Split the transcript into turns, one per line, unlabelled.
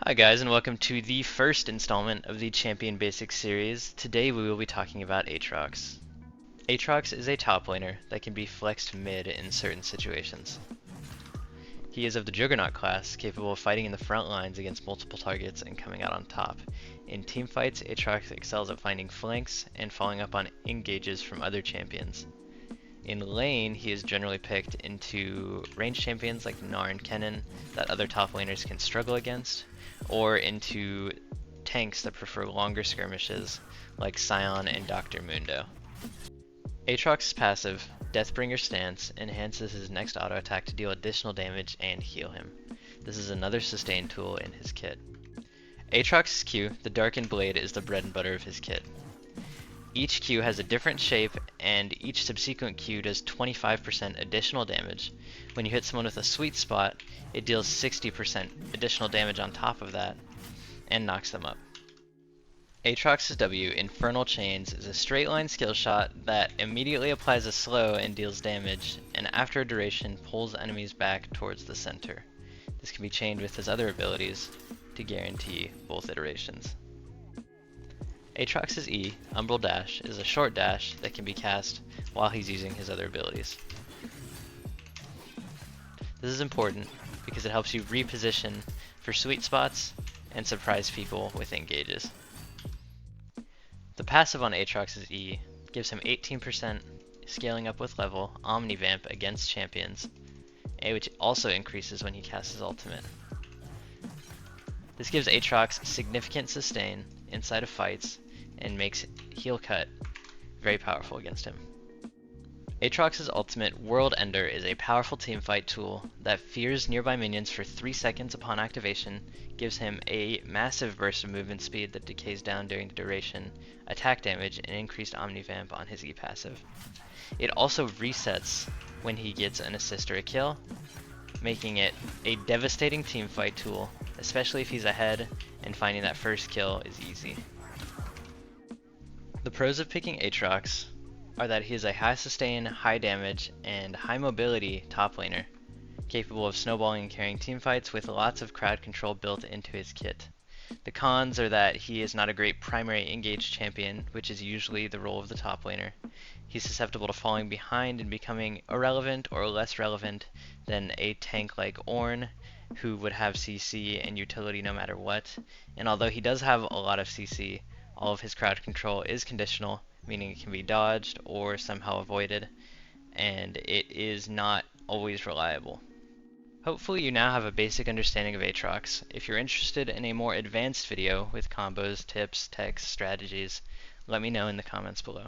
Hi guys, and welcome to the first installment of the Champion Basics series. Today we will be talking about Aatrox. Aatrox is a top laner that can be flexed mid in certain situations. He is of the Juggernaut class, capable of fighting in the front lines against multiple targets and coming out on top. In teamfights, Aatrox excels at finding flanks and following up on engages from other champions. In lane, he is generally picked into ranged champions like Gnar and Kennen that other top laners can struggle against, or into tanks that prefer longer skirmishes like Scion and Dr. Mundo. Aatrox's passive, Deathbringer Stance, enhances his next auto attack to deal additional damage and heal him. This is another sustain tool in his kit. Aatrox's Q, the Darkin Blade, is the bread and butter of his kit. Each Q has a different shape, and each subsequent Q does 25% additional damage. When you hit someone with a sweet spot, it deals 60% additional damage on top of that, and knocks them up. Aatrox's W, Infernal Chains, is a straight line skill shot that immediately applies a slow and deals damage, and after a duration pulls enemies back towards the center. This can be chained with his other abilities to guarantee both iterations. Aatrox's E, Umbral Dash, is a short dash that can be cast while he's using his other abilities. This is important because it helps you reposition for sweet spots and surprise people with engages. The passive on Aatrox's E gives him 18% scaling up with level Omnivamp against champions, which also increases when he casts his ultimate. This gives Aatrox significant sustain inside of fights and makes heal cut very powerful against him. Aatrox's ultimate, World Ender, is a powerful teamfight tool that fears nearby minions for 3 seconds upon activation, gives him a massive burst of movement speed that decays down during the duration, attack damage, and increased Omnivamp on his E passive. It also resets when he gets an assist or a kill, making it a devastating teamfight tool, especially if he's ahead and finding that first kill is easy. The pros of picking Aatrox are that he is a high sustain, high damage, and high mobility top laner, capable of snowballing and carrying teamfights with lots of crowd control built into his kit. The cons are that he is not a great primary engaged champion, which is usually the role of the top laner. He's susceptible to falling behind and becoming irrelevant or less relevant than a tank like Ornn, who would have CC and utility no matter what. And although he does have a lot of CC, all of his crowd control is conditional, meaning it can be dodged or somehow avoided, and it is not always reliable. Hopefully you now have a basic understanding of Aatrox. If you're interested in a more advanced video with combos, tips, techs, strategies, let me know in the comments below.